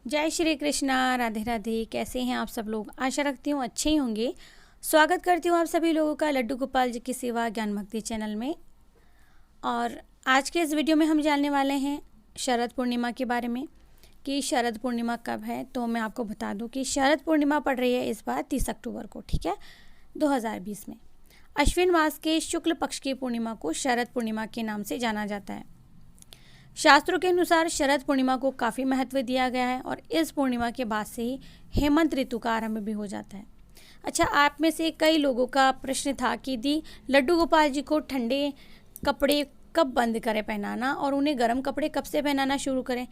जय श्री कृष्णा, राधे राधे। कैसे हैं आप सब लोग? आशा रखती हूँ अच्छे ही होंगे। स्वागत करती हूँ आप सभी लोगों का लड्डू गोपाल जी की सेवा ज्ञान भक्ति चैनल में। और आज के इस वीडियो में हम जानने वाले हैं शरद पूर्णिमा के बारे में कि शरद पूर्णिमा कब है। तो मैं आपको बता दूं कि शरद पूर्णिमा पड़ रही है इस बार 30 अक्टूबर को, ठीक है, 2020 में। अश्विन मास के शुक्ल पक्ष की पूर्णिमा को शरद पूर्णिमा के नाम से जाना जाता है। शास्त्रों के अनुसार शरद पूर्णिमा को काफ़ी महत्व दिया गया है और इस पूर्णिमा के बाद से ही हेमंत ऋतु का आरंभ भी हो जाता है। अच्छा, आप में से कई लोगों का प्रश्न था कि दी लड्डू गोपाल जी को ठंडे कपड़े कब बंद करें पहनाना और उन्हें गर्म कपड़े कब से पहनाना शुरू करें।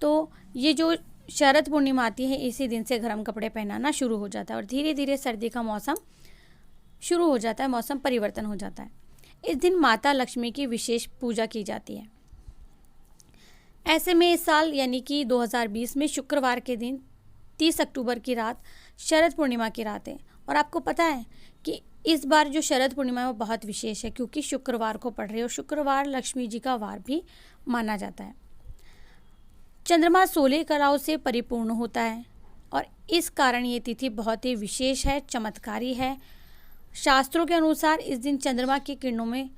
तो ये जो शरद पूर्णिमा आती है इसी दिन से गर्म कपड़े पहनाना शुरू हो जाता है और धीरे धीरे सर्दी का मौसम शुरू हो जाता है, मौसम परिवर्तन हो जाता है। इस दिन माता लक्ष्मी की विशेष पूजा की जाती है। ऐसे में इस साल यानी कि 2020 में शुक्रवार के दिन 30 अक्टूबर की रात शरद पूर्णिमा की रात है। और आपको पता है कि इस बार जो शरद पूर्णिमा है वो बहुत विशेष है क्योंकि शुक्रवार को पड़ रही है और शुक्रवार लक्ष्मी जी का वार भी माना जाता है। चंद्रमा 16 कलाओं से परिपूर्ण होता है और इस कारण ये तिथि बहुत ही विशेष है, चमत्कारी है। शास्त्रों के अनुसार इस दिन चंद्रमा की किरणों में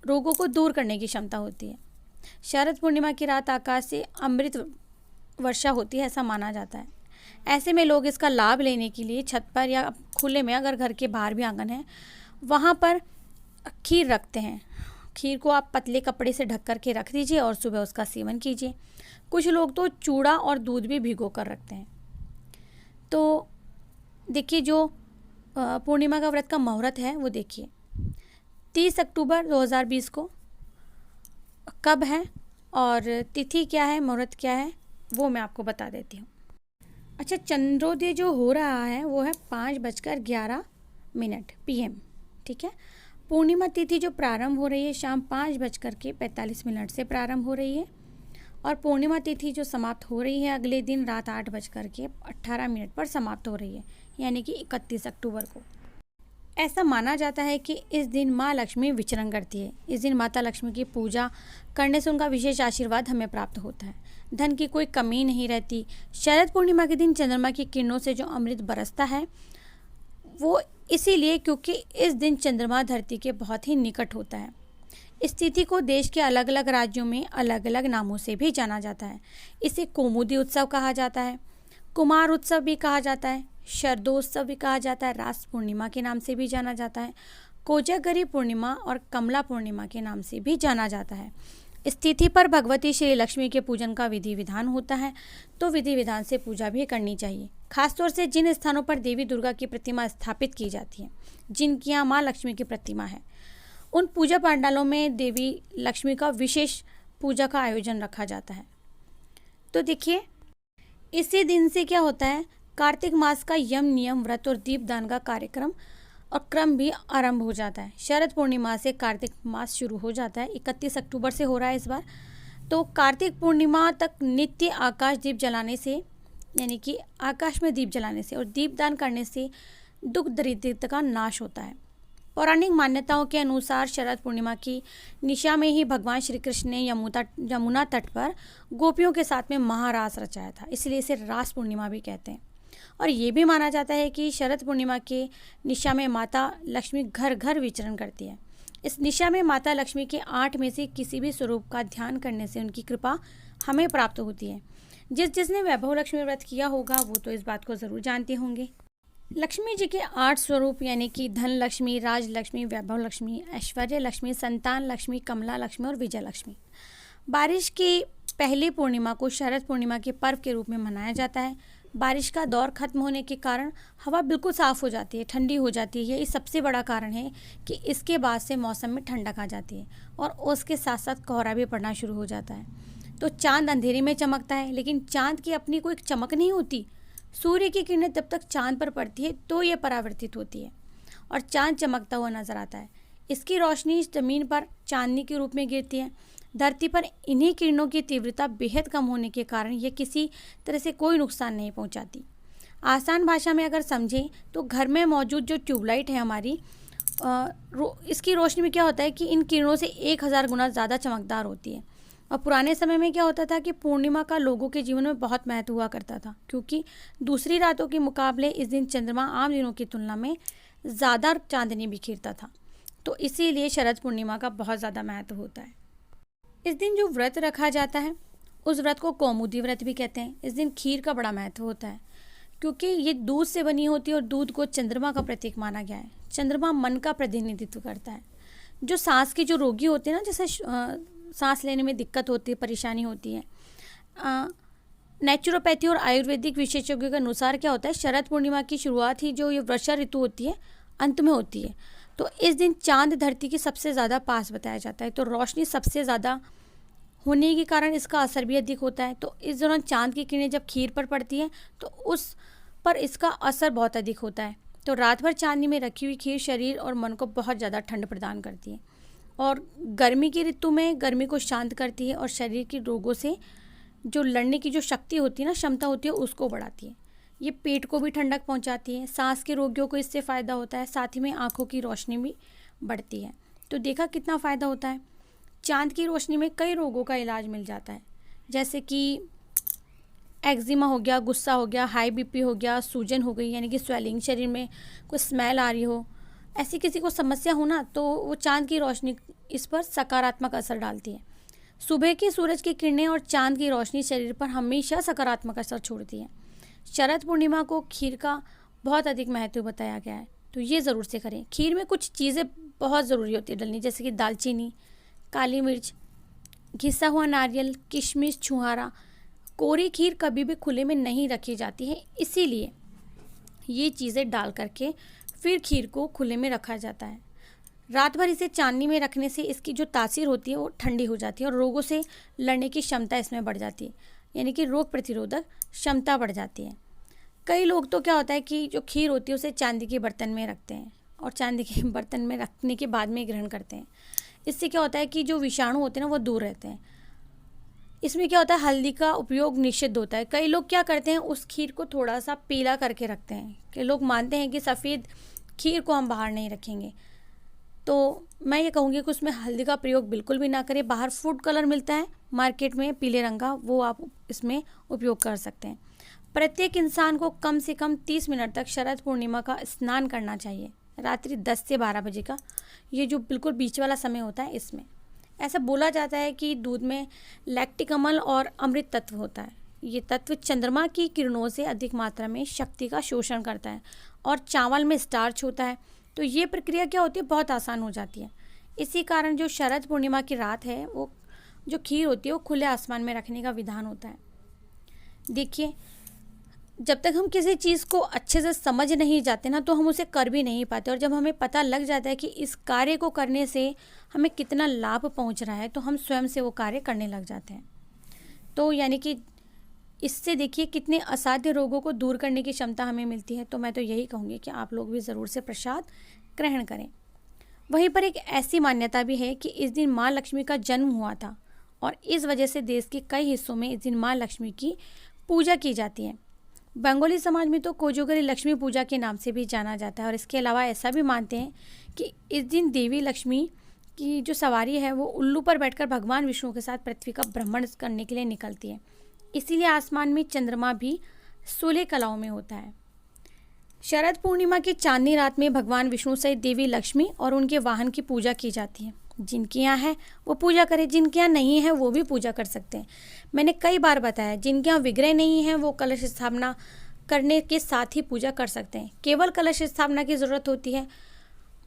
रोगों को दूर करने की क्षमता होती है। शरद पूर्णिमा की रात आकाश से अमृत वर्षा होती है, ऐसा माना जाता है। ऐसे में लोग इसका लाभ लेने के लिए छत पर या खुले में, अगर घर के बाहर भी आंगन है, वहाँ पर खीर रखते हैं। खीर को आप पतले कपड़े से ढक कर के रख दीजिए और सुबह उसका सेवन कीजिए। कुछ लोग तो चूड़ा और दूध भी भिगो कर रखते हैं। तो देखिए, जो पूर्णिमा का व्रत का मुहूर्त है वो देखिए 30 अक्टूबर 2020 को कब है और तिथि क्या है, मुहूर्त क्या है, वो मैं आपको बता देती हूँ। अच्छा, चंद्रोदय जो हो रहा है वो है 5:11 PM, ठीक है। पूर्णिमा तिथि जो प्रारंभ हो रही है शाम 5:45 से प्रारंभ हो रही है और पूर्णिमा तिथि जो समाप्त हो रही है अगले दिन रात 8:18 पर समाप्त हो रही है, यानी कि 31 अक्टूबर को। ऐसा माना जाता है कि इस दिन माँ लक्ष्मी विचरण करती है। इस दिन माता लक्ष्मी की पूजा करने से उनका विशेष आशीर्वाद हमें प्राप्त होता है, धन की कोई कमी नहीं रहती। शरद पूर्णिमा के दिन चंद्रमा की किरणों से जो अमृत बरसता है वो इसीलिए क्योंकि इस दिन चंद्रमा धरती के बहुत ही निकट होता है। इस तिथि को देश के अलग अलग राज्यों में अलग अलग नामों से भी जाना जाता है। इसे कौमुदी उत्सव कहा जाता है, कुमार उत्सव भी कहा जाता है, शरदोत्सव भी कहा जाता है, रास पूर्णिमा के नाम से भी जाना जाता है, कोजागरी पूर्णिमा और कमला पूर्णिमा के नाम से भी जाना जाता है। इस तिथि पर भगवती श्री लक्ष्मी के पूजन का विधि विधान होता है, तो विधि विधान से पूजा भी करनी चाहिए। खासतौर से जिन स्थानों पर देवी दुर्गा की प्रतिमा स्थापित की जाती है, जिनकी यहाँ माँ लक्ष्मी की प्रतिमा है, उन पूजा पंडालों में देवी लक्ष्मी का विशेष पूजा का आयोजन रखा जाता है। तो देखिए, इसी दिन से क्या होता है, कार्तिक मास का यम नियम व्रत और दीपदान का कार्यक्रम और क्रम भी आरंभ हो जाता है। शरद पूर्णिमा से कार्तिक मास शुरू हो जाता है, 31 अक्टूबर से हो रहा है इस बार। तो कार्तिक पूर्णिमा तक नित्य आकाश दीप जलाने से, यानी कि आकाश में दीप जलाने से और दीपदान करने से दुख दरिद्रता का नाश होता है। पौराणिक मान्यताओं के अनुसार शरद पूर्णिमा की निशा में ही भगवान श्री कृष्ण ने यमुना तट पर गोपियों के साथ में महारास रचाया था, इसलिए इसे रास पूर्णिमा भी कहते हैं। और ये भी माना जाता है कि शरद पूर्णिमा के निशा में माता लक्ष्मी घर घर विचरण करती है। इस निशा में माता लक्ष्मी के 8 में से किसी भी स्वरूप का ध्यान करने से उनकी कृपा हमें प्राप्त होती है। जिसने वैभव लक्ष्मी व्रत किया होगा वो तो इस बात को ज़रूर जानते होंगे। लक्ष्मी जी के 8 स्वरूप यानी कि धन लक्ष्मी, राज लक्ष्मी, वैभव लक्ष्मी, ऐश्वर्य लक्ष्मी, संतान लक्ष्मी, कमला लक्ष्मी और विजय लक्ष्मी। बारिश की पहली पूर्णिमा को शरद पूर्णिमा के पर्व के रूप में मनाया जाता है। बारिश का दौर खत्म होने के कारण हवा बिल्कुल साफ़ हो जाती है, ठंडी हो जाती है। यही सबसे बड़ा कारण है कि इसके बाद से मौसम में ठंडक आ जाती है और उसके साथ साथ कोहरा भी पड़ना शुरू हो जाता है। तो चांद अंधेरे में चमकता है, लेकिन चांद की अपनी कोई चमक नहीं होती। सूर्य की किरणें जब तक चांद पर पड़ती है तो ये परावर्तित होती है और चांद चमकता हुआ नजर आता है। इसकी रोशनी ज़मीन पर चांदनी के रूप में गिरती है। धरती पर इन्हीं किरणों की तीव्रता बेहद कम होने के कारण ये किसी तरह से कोई नुकसान नहीं पहुंचाती। आसान भाषा में अगर समझें तो घर में मौजूद जो ट्यूबलाइट है हमारी, इसकी रोशनी में क्या होता है कि इन किरणों से 1000 गुना ज़्यादा चमकदार होती है और पुराने समय में क्या होता था कि पूर्णिमा का लोगों के जीवन में बहुत महत्व हुआ करता था, क्योंकि दूसरी रातों के मुकाबले इस दिन चंद्रमा आम दिनों की तुलना में ज़्यादा चांदनी बिखेरता था। तो इसीलिए शरद पूर्णिमा का बहुत ज़्यादा महत्व होता है। इस दिन जो व्रत रखा जाता है उस व्रत को कौमुदी व्रत भी कहते हैं। इस दिन खीर का बड़ा महत्व होता है, क्योंकि ये दूध से बनी होती है और दूध को चंद्रमा का प्रतीक माना गया है। चंद्रमा मन का प्रतिनिधित्व करता है। जो सांस के जो रोगी होते हैं ना, जैसे सांस लेने में दिक्कत होती है, परेशानी होती है, नेचुरोपैथी और आयुर्वेदिक विशेषज्ञों के अनुसार क्या होता है, शरद पूर्णिमा की शुरुआत ही जो ये वर्षा ऋतु होती है अंत में होती है। तो इस दिन चांद धरती के सबसे ज़्यादा पास बताया जाता है, तो रोशनी सबसे ज़्यादा होने के कारण इसका असर भी अधिक होता है। तो इस दौरान चांद की किरणें जब खीर पर पड़ती हैं तो उस पर इसका असर बहुत अधिक होता है। तो रात भर चांदनी में रखी हुई खीर शरीर और मन को बहुत ज़्यादा ठंड प्रदान करती है और गर्मी की ऋतु में गर्मी को शांत करती है और शरीर के रोगों से जो लड़ने की जो शक्ति होती है ना, क्षमता होती है, उसको बढ़ाती है। ये पेट को भी ठंडक पहुंचाती है। सांस के रोगियों को इससे फ़ायदा होता है। साथ ही में आँखों की रोशनी भी बढ़ती है। तो देखा कितना फ़ायदा होता है। चांद की रोशनी में कई रोगों का इलाज मिल जाता है, जैसे कि एक्जिमा हो गया, गुस्सा हो गया, हाई बीपी हो गया, सूजन हो गई यानी कि स्वेलिंग, शरीर में कोई स्मेल आ रही हो, ऐसी किसी को समस्या हो ना, तो वो चांद की रोशनी इस पर सकारात्मक असर डालती है। सुबह की सूरज की किरणें और चांद की रोशनी शरीर पर हमेशा सकारात्मक असर छोड़ती है। शरद पूर्णिमा को खीर का बहुत अधिक महत्व बताया गया है, तो ये ज़रूर से करें। खीर में कुछ चीज़ें बहुत ज़रूरी होती है डलनी, जैसे कि दालचीनी, काली मिर्च, घिसा हुआ नारियल, किशमिश, छुहारा। कोरी खीर कभी भी खुले में नहीं रखी जाती है, इसीलिए ये चीज़ें डाल करके फिर खीर को खुले में रखा जाता है। रात भर इसे चांदनी में रखने से इसकी जो तासीर होती है वो ठंडी हो जाती है और रोगों से लड़ने की क्षमता इसमें बढ़ जाती है, यानी कि रोग प्रतिरोधक क्षमता बढ़ जाती है। कई लोग तो क्या होता है कि जो खीर होती है उसे चांदी के बर्तन में रखते हैं और चांदी के बर्तन में रखने के बाद में ग्रहण करते हैं। इससे क्या होता है कि जो विषाणु होते हैं ना वो दूर रहते हैं। इसमें क्या होता है, हल्दी का उपयोग निषिद्ध होता है। कई लोग क्या करते हैं, उस खीर को थोड़ा सा पीला करके रखते हैं। कई लोग मानते हैं कि सफ़ेद खीर को हम बाहर नहीं रखेंगे, तो मैं ये कहूँगी कि उसमें हल्दी का प्रयोग बिल्कुल भी ना करें। बाहर फूड कलर मिलता है मार्केट में पीले रंग का, वो आप इसमें उपयोग कर सकते हैं। प्रत्येक इंसान को कम से कम 30 मिनट तक शरद पूर्णिमा का स्नान करना चाहिए, रात्रि 10 से 12 बजे का, ये जो बिल्कुल बीच वाला समय होता है इसमें। ऐसा बोला जाता है कि दूध में लैक्टिक अम्ल और अमृत तत्व होता है। ये तत्व चंद्रमा की किरणों से अधिक मात्रा में शक्ति का शोषण करता है और चावल में स्टार्च होता है। तो ये प्रक्रिया क्या होती है, बहुत आसान हो जाती है। इसी कारण जो शरद पूर्णिमा की रात है वो जो खीर होती है वो खुले आसमान में रखने का विधान होता है। देखिए, जब तक हम किसी चीज़ को अच्छे से समझ नहीं जाते ना तो हम उसे कर भी नहीं पाते, और जब हमें पता लग जाता है कि इस कार्य को करने से हमें कितना लाभ पहुंच रहा है तो हम स्वयं से वो कार्य करने लग जाते हैं। तो यानी कि इससे देखिए कितने असाध्य रोगों को दूर करने की क्षमता हमें मिलती है। तो मैं तो यही कहूँगी कि आप लोग भी ज़रूर से प्रसाद ग्रहण करें। वहीं पर एक ऐसी मान्यता भी है कि इस दिन माँ लक्ष्मी का जन्म हुआ था और इस वजह से देश के कई हिस्सों में इस दिन माँ लक्ष्मी की पूजा की जाती है। बंगाली समाज में तो कोजागरी लक्ष्मी पूजा के नाम से भी जाना जाता है, और इसके अलावा ऐसा भी मानते हैं कि इस दिन देवी लक्ष्मी की जो सवारी है वो उल्लू पर बैठकर भगवान विष्णु के साथ पृथ्वी का भ्रमण करने के लिए निकलती है। इसीलिए आसमान में चंद्रमा भी 16 कलाओं में होता है। शरद पूर्णिमा की चांदनी रात में भगवान विष्णु सहित देवी लक्ष्मी और उनके वाहन की पूजा की जाती है। जिनके यहाँ है वो पूजा करें, जिनके यहाँ नहीं है वो भी पूजा कर सकते हैं। मैंने कई बार बताया, जिनके यहाँ विग्रह नहीं है वो कलश स्थापना करने के साथ ही पूजा कर सकते हैं। केवल कलश स्थापना की ज़रूरत होती है।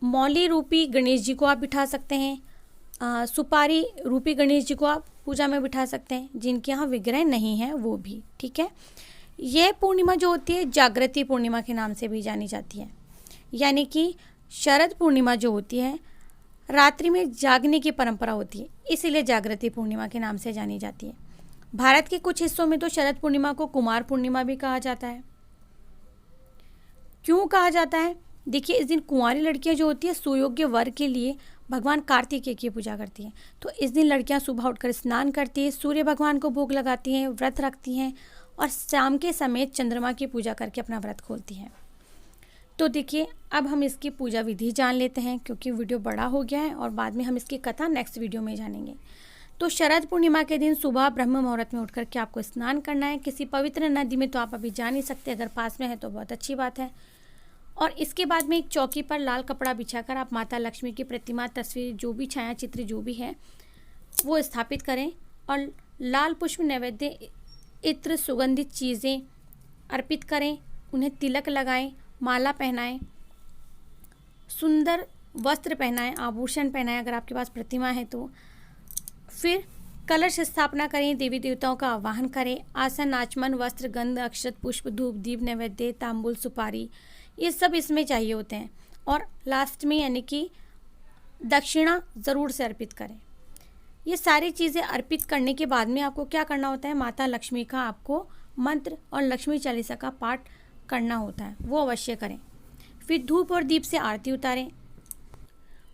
मौली रूपी गणेश जी को आप बिठा सकते हैं, सुपारी रूपी गणेश जी को आप पूजा में बिठा सकते हैं। जिनके यहाँ विग्रह नहीं है वो भी, ठीक है। ये पूर्णिमा जो होती है जागृति पूर्णिमा के नाम से भी जानी जाती है, यानी कि शरद पूर्णिमा जो होती है रात्रि में जागने की परंपरा होती है, इसीलिए जागृति पूर्णिमा के नाम से जानी जाती है। भारत के कुछ हिस्सों में तो शरद पूर्णिमा को कुमार पूर्णिमा भी कहा जाता है। क्यों कहा जाता है? देखिए, इस दिन कुंवारी लड़कियां जो होती है सुयोग्य वर के लिए भगवान कार्तिकेय की पूजा करती हैं। तो इस दिन लड़कियां सुबह उठकर स्नान करती हैं, सूर्य भगवान को भोग लगाती हैं, व्रत रखती हैं और शाम के समय चंद्रमा की पूजा करके अपना व्रत खोलती हैं। तो देखिए, अब हम इसकी पूजा विधि जान लेते हैं, क्योंकि वीडियो बड़ा हो गया है और बाद में हम इसकी कथा नेक्स्ट वीडियो में जानेंगे। तो शरद पूर्णिमा के दिन सुबह ब्रह्म मुहूर्त में उठ करके आपको स्नान करना है। किसी पवित्र नदी में तो आप अभी जा नहीं सकते, अगर पास में है तो बहुत अच्छी बात है। और इसके बाद में एक चौकी पर लाल कपड़ा बिछाकर आप माता लक्ष्मी की प्रतिमा, तस्वीर, जो भी छाया चित्र जो भी है वो स्थापित करें और लाल पुष्प, नैवेद्य, इत्र, सुगंधित चीज़ें अर्पित करें। उन्हें तिलक लगाएं, माला पहनाएं, सुंदर वस्त्र पहनाएं, आभूषण पहनाएं अगर आपके पास प्रतिमा है तो। फिर कलश स्थापना करें, देवी देवताओं का आवाहन करें। आसन, आचमन, वस्त्र, गंध, अक्षत, पुष्प, धूप, दीप, नैवेद्य, तांबुल, सुपारी, ये सब इसमें चाहिए होते हैं। और लास्ट में यानी कि दक्षिणा ज़रूर से अर्पित करें। ये सारी चीज़ें अर्पित करने के बाद में आपको क्या करना होता है, माता लक्ष्मी का आपको मंत्र और लक्ष्मी चालीसा का पाठ करना होता है, वो अवश्य करें। फिर धूप और दीप से आरती उतारें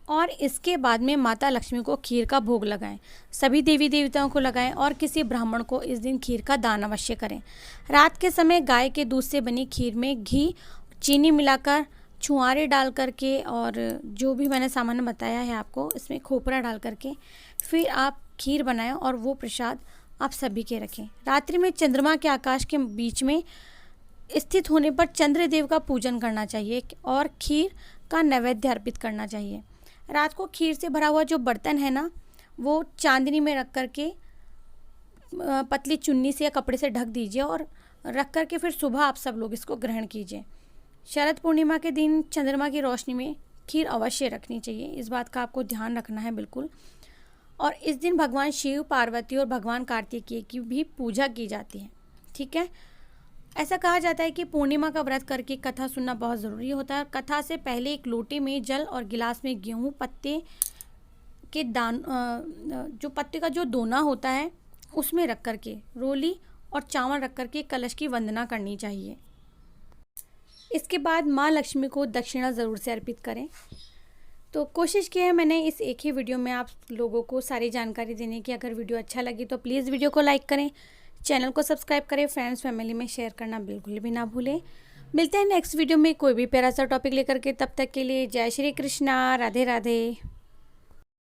और इसके बाद में माता लक्ष्मी को खीर का भोग लगाएं। सभी देवी देवताओं को लगाएं और किसी ब्राह्मण को इस दिन खीर का दान अवश्य करें। रात के समय गाय के दूध से बनी खीर में घी, चीनी मिलाकर, छुआरे डाल करके और जो भी मैंने सामान बताया है आपको, इसमें खोपरा डाल करके फिर आप खीर बनाएं और वो प्रसाद आप सभी के रखें। रात्रि में चंद्रमा के आकाश के बीच में स्थित होने पर चंद्रदेव का पूजन करना चाहिए और खीर का नैवेद्य अर्पित करना चाहिए। रात को खीर से भरा हुआ जो बर्तन है ना, वो चांदनी में रख करके पतली चुन्नी से या कपड़े से ढक दीजिए और रख करके फिर सुबह आप सब लोग इसको ग्रहण कीजिए। शरद पूर्णिमा के दिन चंद्रमा की रोशनी में खीर अवश्य रखनी चाहिए, इस बात का आपको ध्यान रखना है बिल्कुल। और इस दिन भगवान शिव, पार्वती और भगवान कार्तिकेय की भी पूजा की जाती है। ठीक है, ऐसा कहा जाता है कि पूर्णिमा का व्रत करके कथा सुनना बहुत ज़रूरी होता है। कथा से पहले एक लोटे में जल और गिलास में गेहूँ पत्ते के जो पत्ते का जो दोना होता है उसमें रख करके रोली और चावल रख करके कलश की वंदना करनी चाहिए। इसके बाद माँ लक्ष्मी को दक्षिणा ज़रूर से अर्पित करें। तो कोशिश की है मैंने इस एक ही वीडियो में आप लोगों को सारी जानकारी देने की। अगर वीडियो अच्छा लगी तो प्लीज़ वीडियो को लाइक करें, चैनल को सब्सक्राइब करें, फ्रेंड्स फैमिली में शेयर करना बिल्कुल भी ना भूलें। मिलते हैं नेक्स्ट वीडियो में कोई भी प्यारा सा टॉपिक लेकर के, तब तक के लिए जय श्री कृष्णा, राधे राधे।